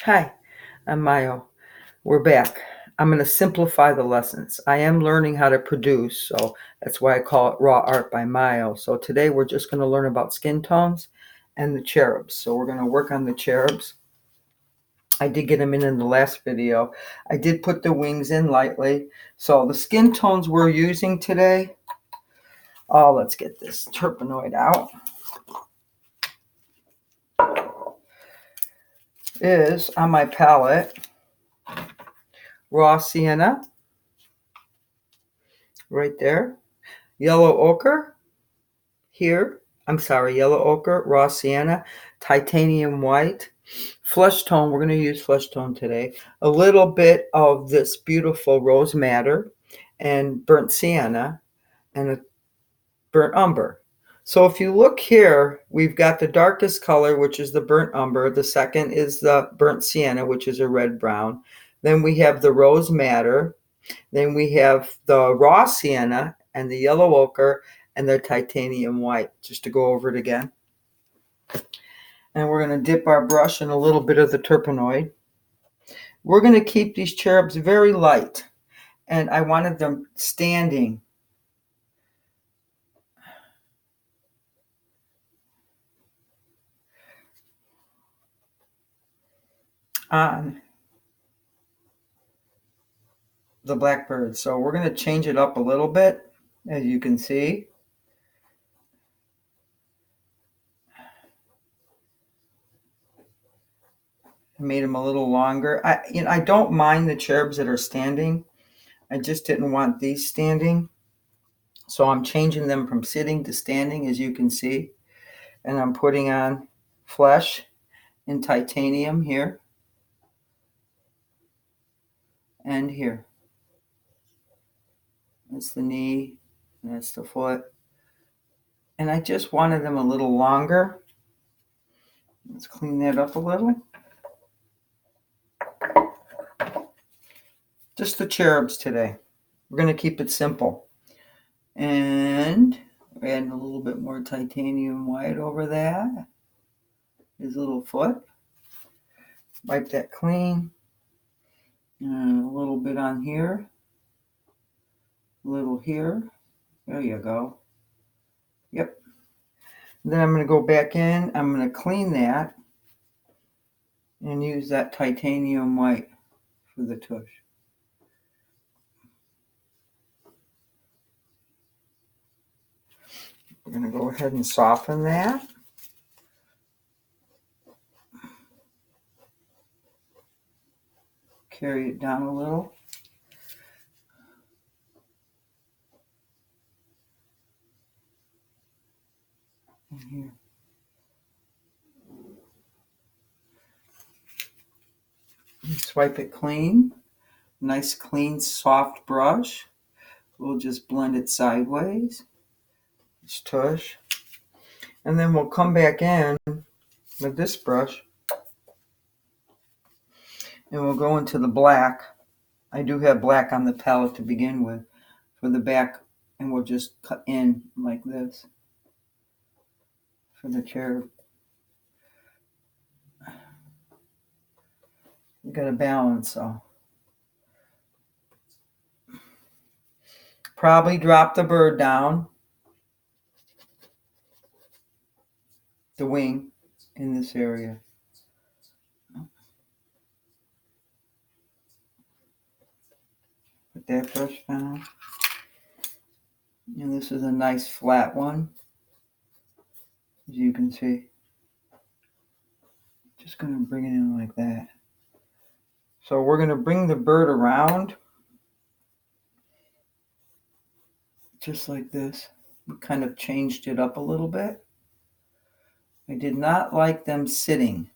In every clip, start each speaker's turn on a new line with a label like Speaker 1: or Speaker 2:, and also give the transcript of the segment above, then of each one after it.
Speaker 1: Hi, I'm Mayo. We're back. I'm going to simplify the lessons. I am learning how to produce, so that's why I call it Raw Art by Mayo. So today we're just going to learn about skin tones and the cherubs. So we're going to work on the cherubs. I did get them in the last video. I did put the wings in lightly. So the skin tones we're using today, let's get this terpenoid out, is on my palette, raw sienna, right there, yellow ochre, here, yellow ochre, raw sienna, titanium white, flesh tone, we're going to use flesh tone today, a little bit of this beautiful rose madder, and burnt sienna, and a burnt umber. So if you look here, we've got the darkest color, which is the burnt umber. The second is the burnt sienna, which is a red brown. Then we have the rose madder. Then we have the raw sienna and the yellow ochre and the titanium white, just to go over it again. And we're going to dip our brush in a little bit of the terpenoid. We're going to keep these cherubs very light, and I wanted them standing on the blackbird. So we're going to change it up a little bit, as you can see. I made them a little longer. I don't mind the cherubs that are standing. I just didn't want these standing. So I'm changing them from sitting to standing, as you can see. And I'm putting on flesh in titanium here and here. That's the knee, that's the foot. And I just wanted them a little longer. Let's clean that up a little. Just the cherubs today. We're going to keep it simple. And we're adding a little bit more titanium white over that. His little foot. Wipe that clean. And a little bit on here. A little here. There you go. Yep. Then I'm going to go back in. I'm going to clean that and use that titanium white for the tush. We're going to go ahead and soften that. Carry it down a little. And here. And swipe it clean. Nice, clean, soft brush. We'll just blend it sideways. It's tush. And then we'll come back in with this brush. And we'll go into the black. I do have black on the palette to begin with for the back. And we'll just cut in like this for the cherub. You got to balance, so. Probably drop the bird down, the wing, in this area. Put that brush down. And this is a nice flat one, as you can see. Just going to bring it in like that. So we're going to bring the bird around, just like this. We kind of changed it up a little bit. I did not like them sitting.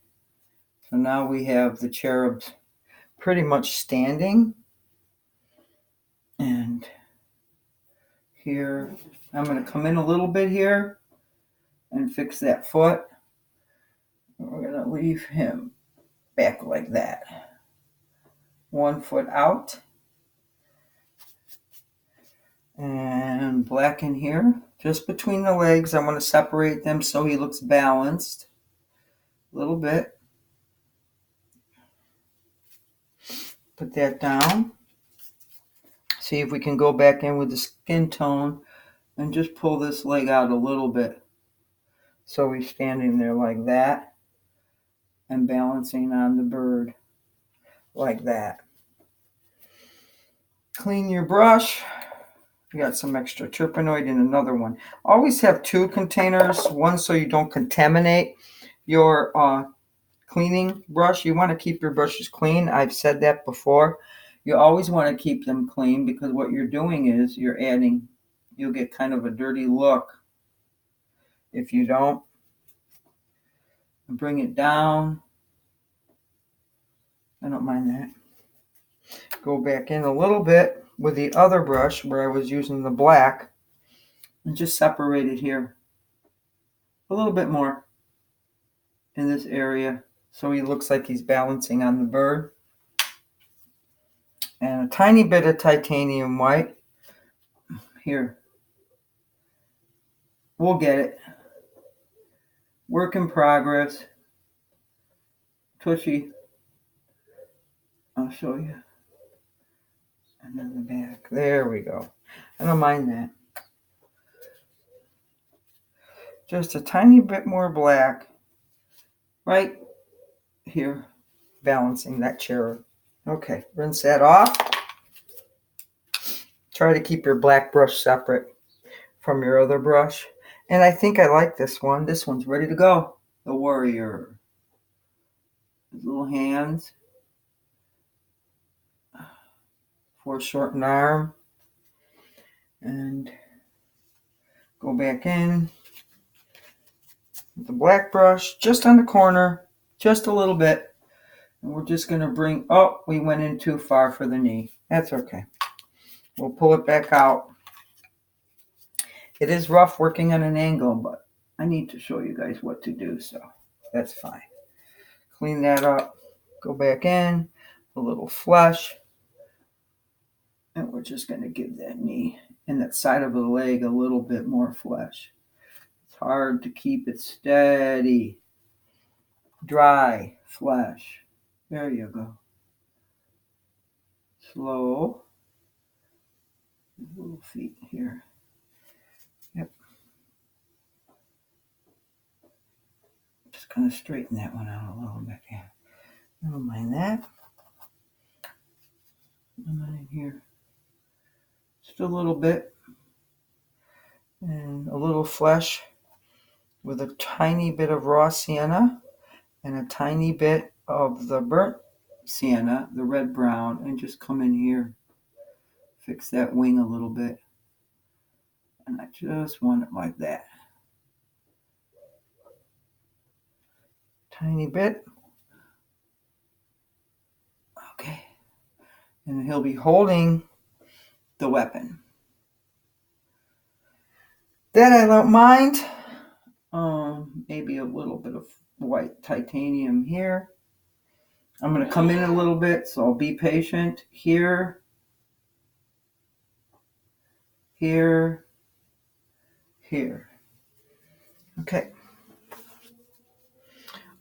Speaker 1: So now we have the cherubs pretty much standing. And here, I'm going to come in a little bit here and fix that foot. We're going to leave him back like that. 1 foot out. And black in here, just between the legs. I want to separate them so he looks balanced a little bit. Put that down. See if we can go back in with the skin tone and just pull this leg out a little bit. So he's standing there like that and balancing on the bird like that. Clean your brush. You got some extra terpenoid in another one. Always have 2 containers, one so you don't contaminate your cleaning brush. You want to keep your brushes clean. I've said that before. You always want to keep them clean because what you're doing is you'll get kind of a dirty look if you don't. Bring it down. I don't mind that. Go back in a little bit with the other brush where I was using the black and just separate it here a little bit more in this area so he looks like he's balancing on the bird. And a tiny bit of titanium white here. We'll get it. Work in progress. Tushy. I'll show you. And then the back. There we go. I don't mind that. Just a tiny bit more black right here, balancing that cherub. Okay, rinse that off. Try to keep your black brush separate from your other brush. And I think I like this one. This one's ready to go. The warrior. His little hands. Foreshorten arm. And go back in. The black brush just on the corner, just a little bit. And we're just going to bring, oh, we went in too far for the knee. That's okay. We'll pull it back out. It is rough working on an angle, but I need to show you guys what to do, so that's fine. Clean that up. Go back in, a little flush. And we're just going to give that knee and that side of the leg a little bit more flesh. It's hard to keep it steady. Dry flesh. There you go. Slow. Little feet here. Yep. Just kind of straighten that one out a little bit. Yeah. I don't mind that. I'm in here. Just a little bit. And a little flesh with a tiny bit of raw sienna and a tiny bit of the burnt sienna, the red brown, and just come in here. Fix that wing a little bit. And I just want it like that. Tiny bit. Okay. And he'll be holding the weapon. That I don't mind. Maybe a little bit of white titanium here. I'm going to come in a little bit, so I'll be patient. Here. Here. Here. Okay.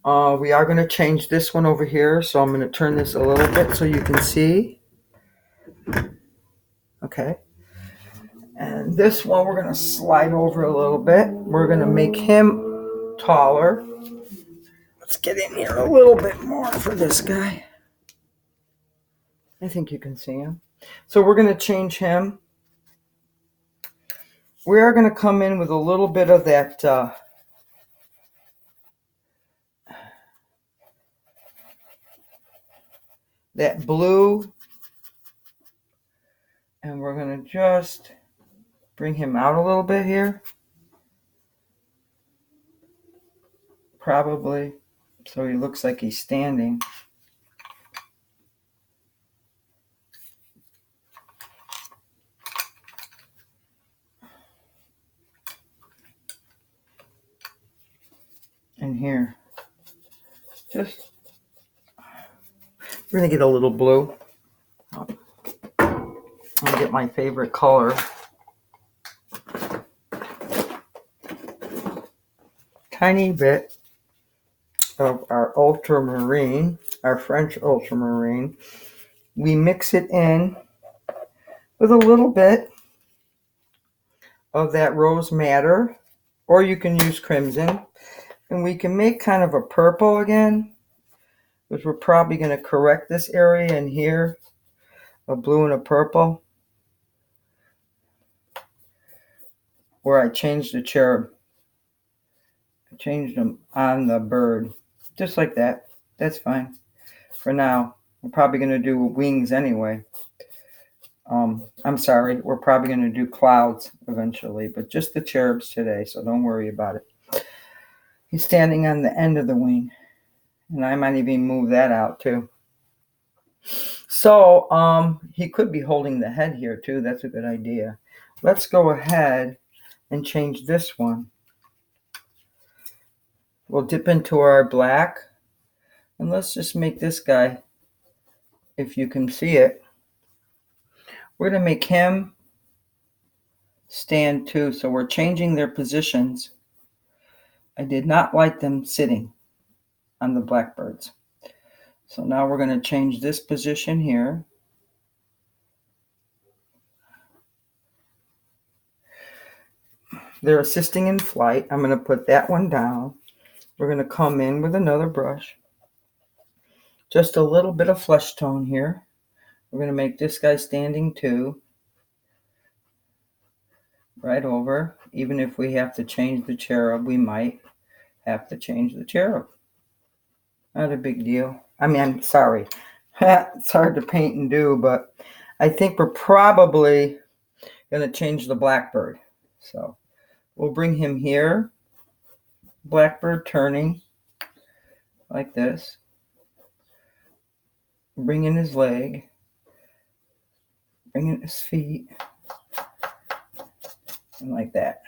Speaker 1: We are going to change this one over here, so I'm going to turn this a little bit so you can see. Okay. And this one we're going to slide over a little bit. We're going to make him taller. Let's get in here a little bit more for this guy. I think you can see him. So we're going to change him. We are going to come in with a little bit of that that blue. And we're going to just bring him out a little bit here. Probably. So he looks like he's standing. And here. Just, we're going to get a little blue. I'll get my favorite color. Tiny bit of our ultramarine, our French ultramarine. we mix it in with a little bit of that rose madder, or you can use crimson, and we can make kind of a purple again, because we're probably going to correct this area in here, a blue and a purple, where I changed the cherub. I changed them on the bird, just like that. That's fine for now. We're probably going to do wings anyway. I'm sorry, we're probably going to do clouds eventually, but just the cherubs today, so don't worry about it. He's standing on the end of the wing, and I might even move that out too. So he could be holding the head here too. That's a good idea. Let's go ahead and change this one. We'll dip into our black, and let's just make this guy, if you can see it, we're going to make him stand too. So we're changing their positions. I did not like them sitting on the blackbirds. So now we're going to change this position here. They're assisting in flight. I'm going to put that one down. We're going to come in with another brush. Just a little bit of flesh tone here. We're going to make this guy standing too. Right over. Even if we have to change the cherub, we might have to change the cherub. Not a big deal. I mean, I'm sorry. It's hard to paint and do, but I think we're probably going to change the blackbird. So we'll bring him here. Blackbird turning like this. Bring in his leg. Bring in his feet. And like that.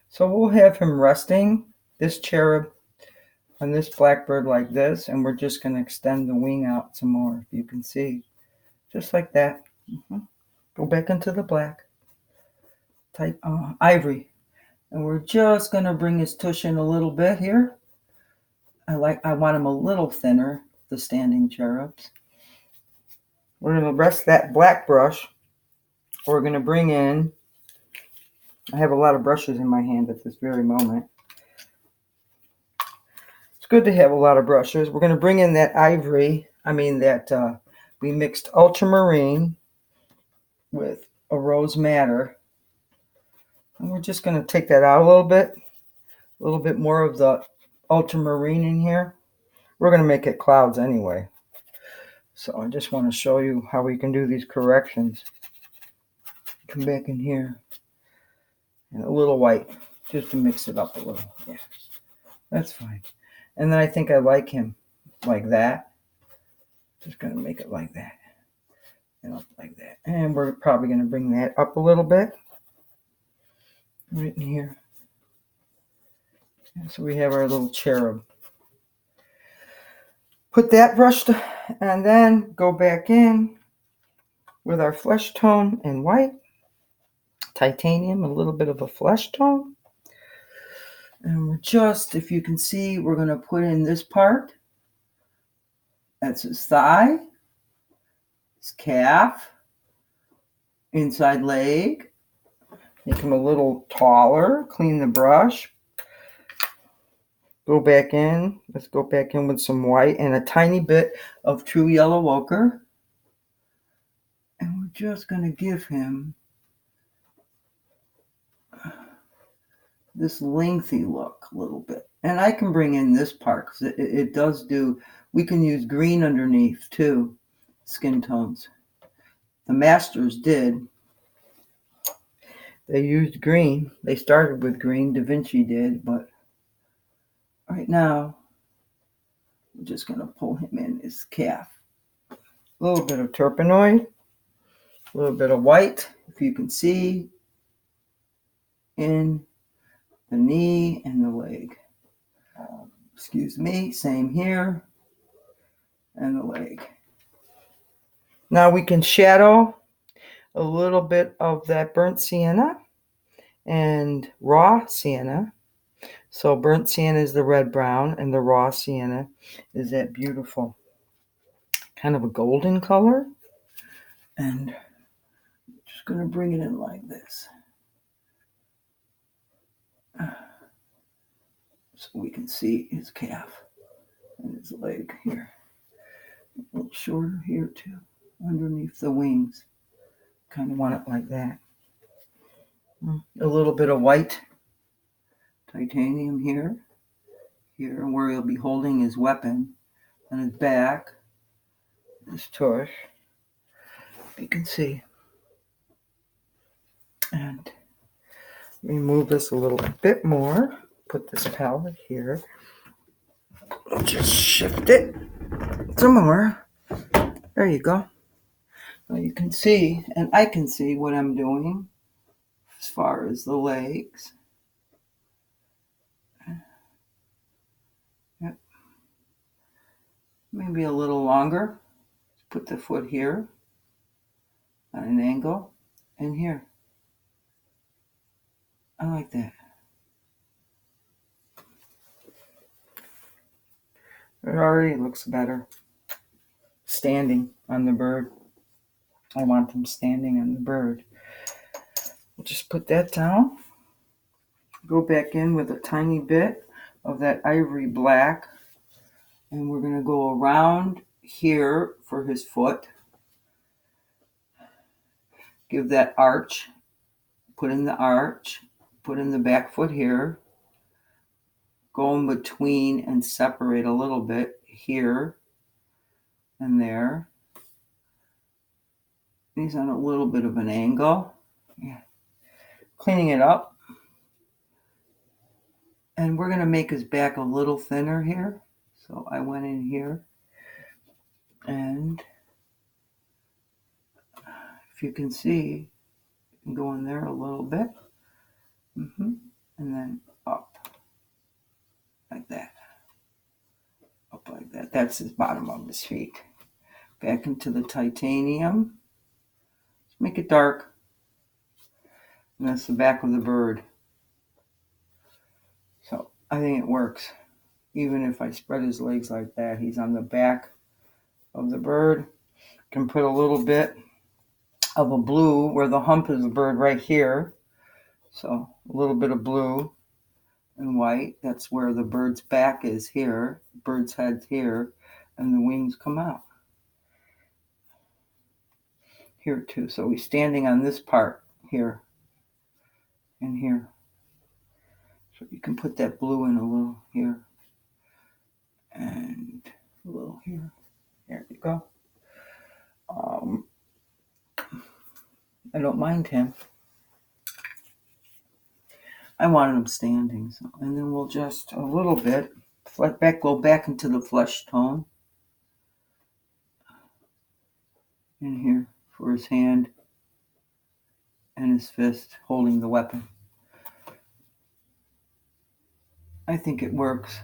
Speaker 1: So we'll have him resting, this cherub, on this blackbird like this, and we're just going to extend the wing out some more, if you can see. Just like that. Go back into the black. Type ivory. And we're just going to bring his tush in a little bit here. I want him a little thinner, the standing cherubs. We're going to rest that black brush. We're going to bring in, I have a lot of brushes in my hand at this very moment. It's good to have a lot of brushes. We're going to bring in that ivory, we mixed ultramarine with a rose madder. And we're just going to take that out a little bit more of the ultramarine in here. We're going to make it clouds anyway. So I just want to show you how we can do these corrections. Come back in here. And a little white, just to mix it up a little. Yeah, that's fine. And then I think I like him like that. Just going to make it like that. And up like that. And we're probably going to bring that up a little bit. Right in here. And so we have our little cherub. Put that brush to, and then go back in with our flesh tone and white. Titanium, a little bit of a flesh tone. And we're just, if you can see, we're going to put in this part. That's his thigh, his calf, inside leg. Make him a little taller. Clean the brush. Go back in. Let's go back in with some white and a tiny bit of true yellow ochre. And we're just going to give him this lengthy look a little bit. And I can bring in this part because it does do, we can use green underneath too, skin tones. The masters did. They used green. They started with green, Da Vinci did, but right now, we're just going to pull him in his calf. A little bit of turpenoid, a little bit of white, if you can see, in the knee and the leg. Excuse me, same here, and the leg. Now we can shadow a little bit of that burnt sienna and raw sienna. So burnt sienna is the red brown, and the raw sienna is that beautiful kind of a golden color. And just going to bring it in like this. So we can see his calf and his leg here. A little shorter here too, underneath the wings. Kind of want it like that. A little bit of white titanium here. Here where he'll be holding his weapon on his back, his tush. You can see. And remove this a little bit more. Put this palette here. Just shift it some more. There you go. Now you can see, and I can see what I'm doing as far as the legs. Yep. Maybe a little longer. Put the foot here on an angle and here. I like that. It already looks better. Standing on the bird. I want them standing on the bird. We'll just put that down. Go back in with a tiny bit of that ivory black. And we're going to go around here for his foot. Give that arch. Put in the arch. Put in the back foot here. Go in between and separate a little bit here and there. He's on a little bit of an angle. Yeah. Cleaning it up. And we're going to make his back a little thinner here. So I went in here. And if you can see, you can go in there a little bit. And then up. Like that. Up like that. That's his bottom of his feet. Back into the titanium. Make it dark. And that's the back of the bird. So I think it works. Even if I spread his legs like that, he's on the back of the bird. Can put a little bit of a blue where the hump is the bird right here. So a little bit of blue and white. That's where the bird's back is here. Bird's head's here. And the wings come out. Here too. So he's standing on this part here and here. So you can put that blue in a little here and a little here. There you go. I don't mind him. I wanted him standing. So, and then we'll just a little bit go back into the flesh tone in here for his hand and his fist holding the weapon. I think it works.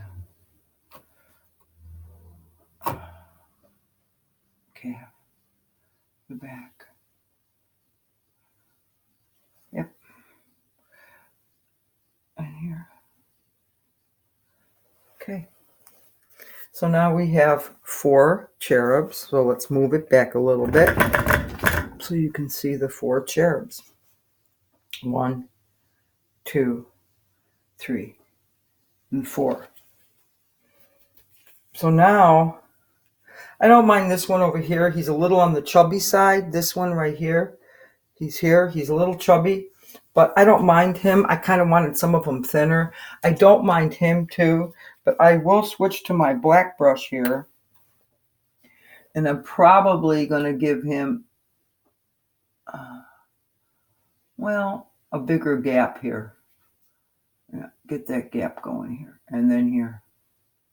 Speaker 1: Okay, the back. Yep. And here. Okay. So now we have 4 cherubs. So let's move it back a little bit so you can see the 4 cherubs. 1, 2, 3, and 4. So now, I don't mind this one over here. He's a little on the chubby side. This one right here. He's here. He's a little chubby. But I don't mind him. I kind of wanted some of them thinner. I don't mind him too. But I will switch to my black brush here. And I'm probably going to give him, a bigger gap here. Yeah, get that gap going here. And then here.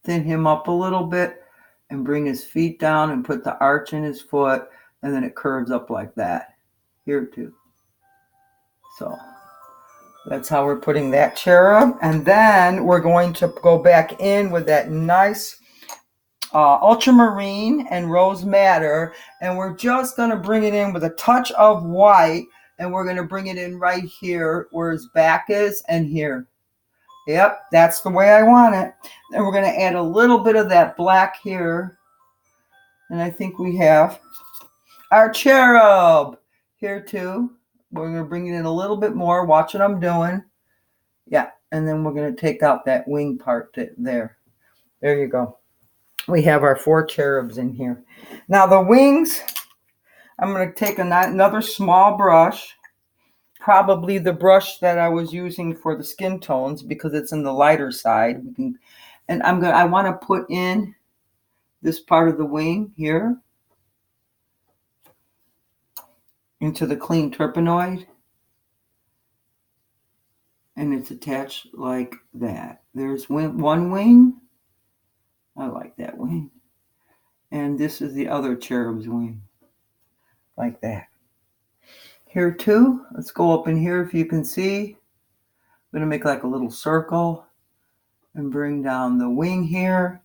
Speaker 1: Thin him up a little bit and bring his feet down and put the arch in his foot. And then it curves up like that. Here too. So that's how we're putting that cherub. And then we're going to go back in with that nice ultramarine and rose madder. And we're just going to bring it in with a touch of white. And we're going to bring it in right here where his back is and here. Yep, that's the way I want it. Then we're going to add a little bit of that black here And I think we have our cherub here too. We're going to bring it in a little bit more. Watch what I'm doing. Yeah, and then we're going to take out that wing part there. There you go. We have our 4 cherubs in here. Now the wings, I'm going to take another small brush, probably the brush that I was using for the skin tones because it's in the lighter side. And I want to put in this part of the wing here into the clean turpenoid. And it's attached like that. There's one wing. I like that wing. And this is the other cherub's wing. Like that. Here too. Let's go up in here if you can see. I'm going to make like a little circle and bring down the wing here.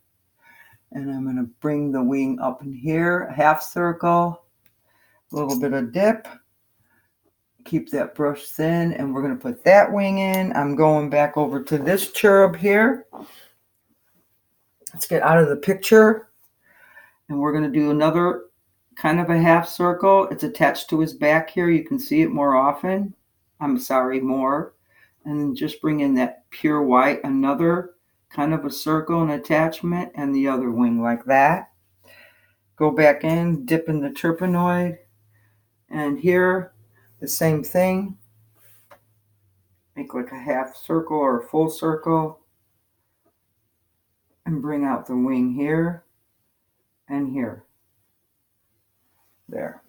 Speaker 1: And I'm going to bring the wing up in here. A half circle. A little bit of dip. Keep that brush thin. And we're going to put that wing in. I'm going back over to this cherub here. Let's get out of the picture. And we're going to do another kind of a half circle. It's attached to his back here. You can see it more often. More. And then just bring in that pure white. Another kind of a circle and attachment. And the other wing like that. Go back in. Dip in the turpenoid. And here, the same thing. Make like a half circle or a full circle. And bring out the wing here. And here. There.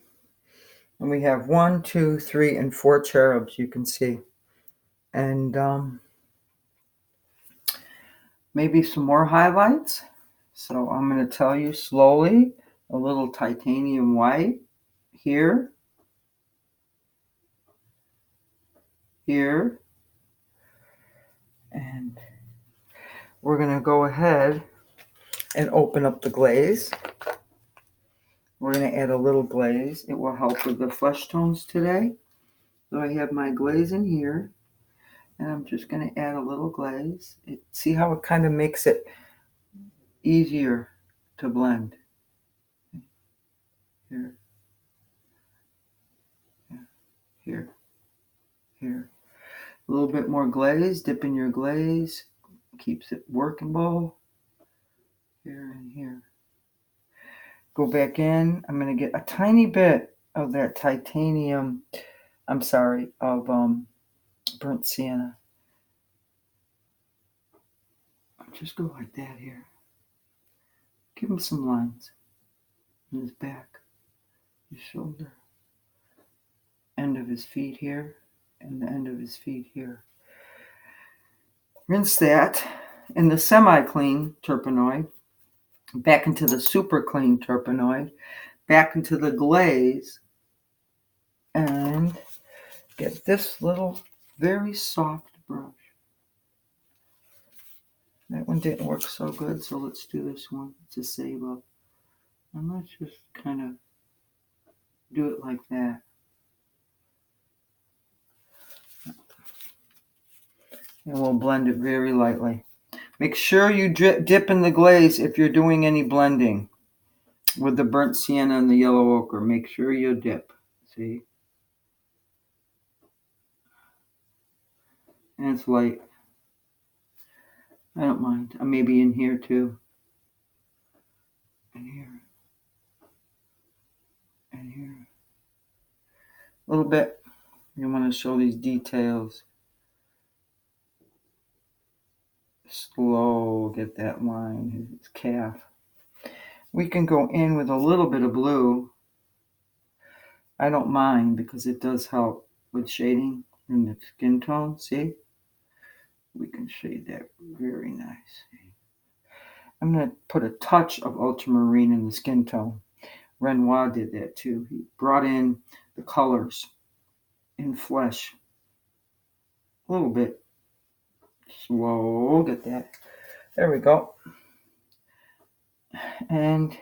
Speaker 1: And we have 1, 2, 3, and 4 cherubs, you can see. And maybe some more highlights. So I'm going to tell you slowly. A little titanium white here. Here. And we're going to go ahead and open up the glaze. We're going to add a little glaze. It will help with the flesh tones today. So I have my glaze in here. And I'm just going to add a little glaze. See how it kind of makes it easier to blend. Here. Here. Here. A little bit more glaze. Dip in your glaze. Keeps it workable. Here and here. Go back in. I'm going to get a tiny bit of that titanium, of burnt sienna. Just go like that here. Give him some lines in his back, his shoulder, end of his feet here, and the end of his feet here. Rinse that in the semi-clean turpenoid, back into the super clean turpenoid, back into the glaze, and get this little very soft brush. That one didn't work so good, so let's do this one. It's a save up. And let's just kind of do it like that. And we'll blend it very lightly. Make sure you dip in the glaze if you're doing any blending with the burnt sienna and the yellow ochre. Make sure you dip. See? And it's light. I don't mind. Maybe in here too. And here. And here. A little bit. You want to show these details. Slow. Get that line. His calf. We can go in with a little bit of blue. I don't mind because it does help with shading in the skin tone. See? We can shade that very nice. I'm going to put a touch of ultramarine in the skin tone. Renoir did that too. He brought in the colors in flesh. A little bit. Slow. Get that. There we go. And a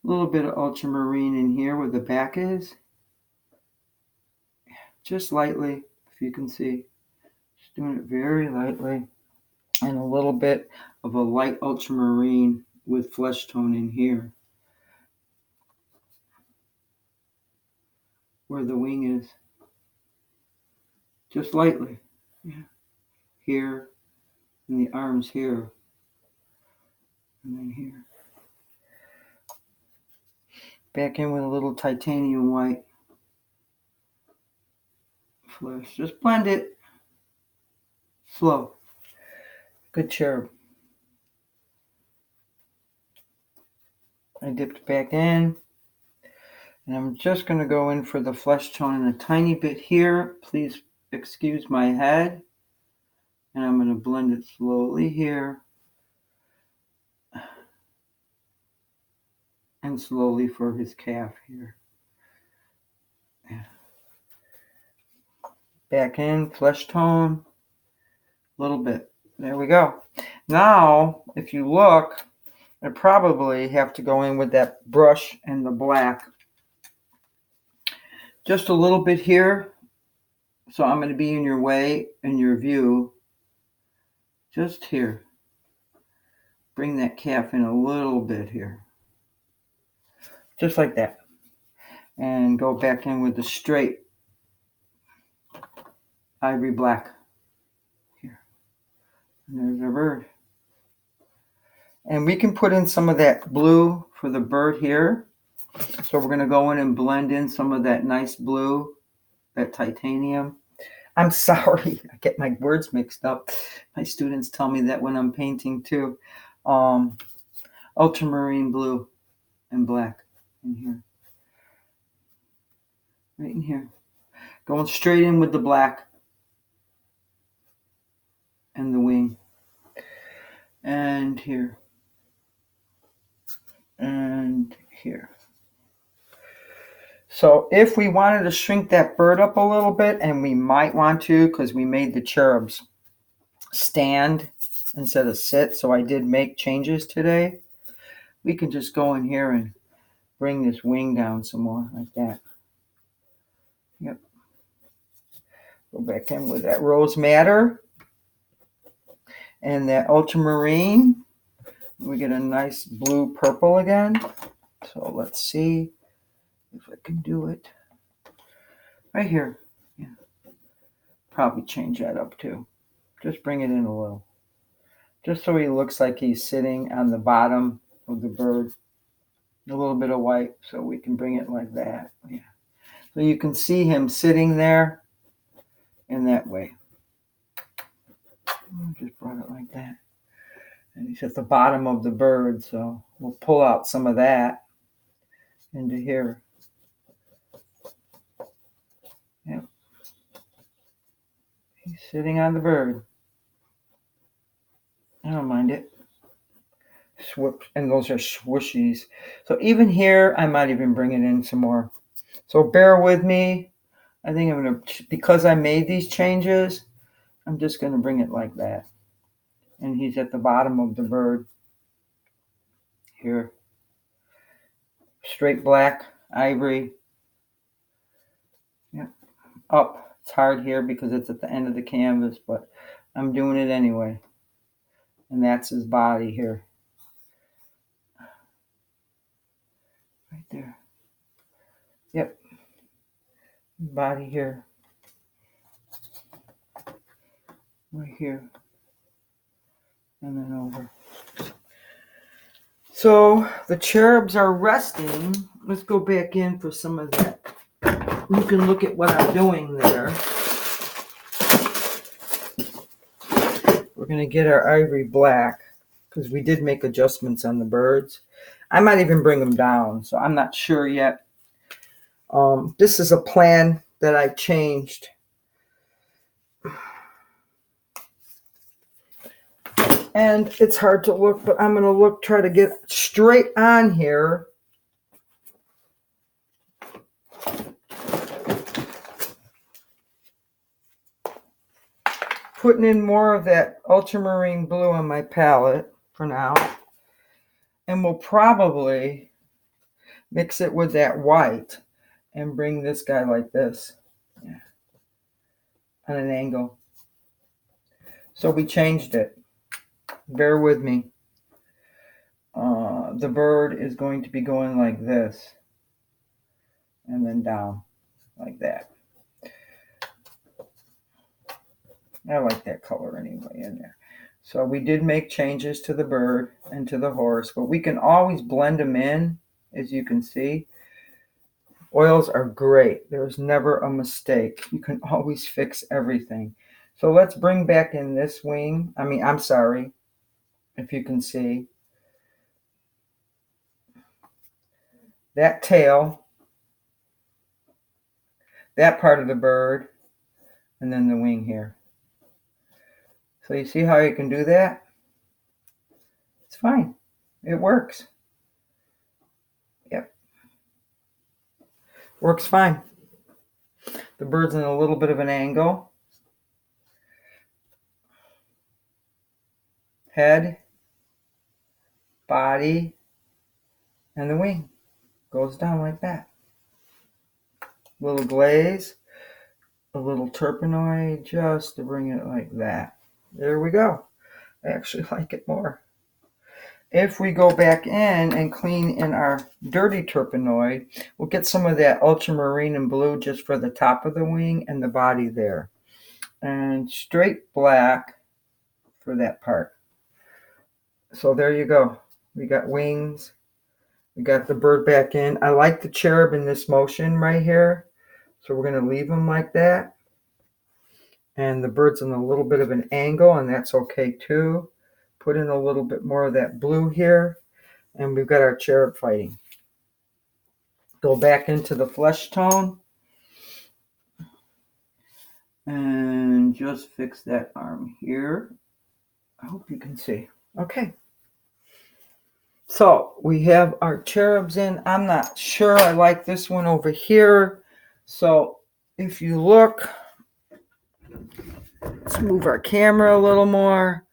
Speaker 1: little bit of ultramarine in here where the back is. Just lightly, if you can see. Just doing it very lightly. And a little bit of a light ultramarine with flesh tone in here. where the wing is. Just lightly. Yeah. Here, and the arms here. And then here. Back in with a little titanium white flesh. Just blend it slow. Good cherub. I dipped back in. And I'm just going to go in for the flesh tone in a tiny bit here. Please excuse my head. And I'm going to blend it slowly here. And slowly for his calf here. Yeah. Back in, flesh tone. A little bit. There we go. Now, if you look, I probably have to go in with that brush and the black. Just a little bit here. So I'm going to be in your way, in your view. Just here. Bring that calf in a little bit here. Just like that. And go back in with the straight ivory black. Here. And there's our bird. And we can put in some of that blue for the bird here. So we're going to go in and blend in some of that nice blue, that titanium. I'm sorry, I get my words mixed up. My students tell me that when I'm painting too. Ultramarine blue and black in here. Right in here. Going straight in with the black and the wing. And here. And here. So if we wanted to shrink that bird up a little bit, and we might want to because we made the cherubs stand instead of sit, so I did make changes today, we can just go in here and bring this wing down some more like that. Yep. Go back in with that rose madder and that ultramarine. We get a nice blue purple again. So let's see if I can do it right here. Yeah. Probably change that up too. Just bring it in a little. Just so he looks like he's sitting on the bottom of the bird. A little bit of white so we can bring it like that. Yeah. So you can see him sitting there in that way. Just brought it like that. And he's at the bottom of the bird, so we'll pull out some of that into here. Yep. He's sitting on the bird. I don't mind it. Swoop, and those are swooshies. So even here, I might even bring it in some more. So bear with me. I think I'm going to, because I made these changes, I'm just going to bring it like that. And he's at the bottom of the bird. Here. Straight black, ivory. Yep. Up. It's hard here because it's at the end of the canvas, but I'm doing it anyway. And that's his body here. Right there. Yep. Body here. Right here. And then over. So the cherubs are resting. Let's go back in for some of that. You can look at what I'm doing there. We're going to get our ivory black because we did make adjustments on the birds. I might even bring them down, so I'm not sure yet. This is a plan that I changed. And it's hard to look, but I'm going to try to get straight on here. Putting in more of that ultramarine blue on my palette for now. And we'll probably mix it with that white and bring this guy like this. Yeah. On an angle. So we changed it. Bear with me. The bird is going to be going like this. And then down. like that. I like that color anyway in there. So we did make changes to the bird and to the horse, but we can always blend them in, as you can see. Oils are great. There's never a mistake. You can always fix everything. So let's bring back in this wing. I'm sorry, if you can see. That tail, that part of the bird, and then the wing here. So you see how you can do that? It's fine. It works. Yep. Works fine. The bird's in a little bit of an angle. Head, body, and the wing goes down like that. Little glaze, a little turpenoid just to bring it like that. There we go. I actually like it more. If we go back in and clean in our dirty turpenoid, we'll get some of that ultramarine and blue just for the top of the wing and the body there. And straight black for that part. So there you go. We got wings. We got the bird back in. I like the cherub in this motion right here. So we're going to leave him like that. And the bird's in a little bit of an angle, and that's okay too. Put in a little bit more of that blue here. And we've got our cherub fighting. Go back into the flesh tone. And just fix that arm here. I hope you can see. Okay. So we have our cherubs in. I'm not sure I like this one over here. So if you look, let's move our camera a little more.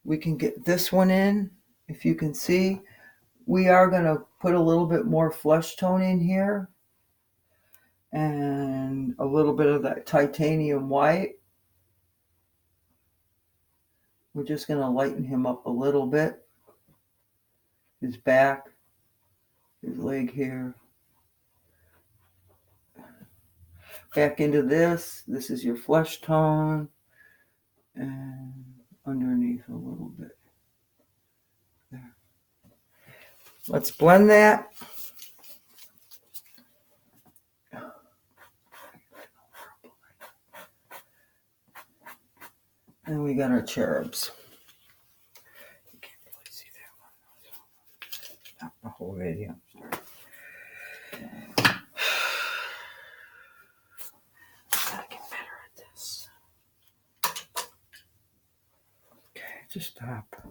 Speaker 1: We can get this one in. If you can see, we are going to put a little bit more flesh tone in here. And a little bit of that titanium white. We're just going to lighten him up a little bit. His back, his leg here. Back into this. This is your flesh tone. And underneath a little bit. There. Let's blend that. And we got our cherubs. You can't really see that one. Not the whole video. Gotta get better at this. Okay, just stop.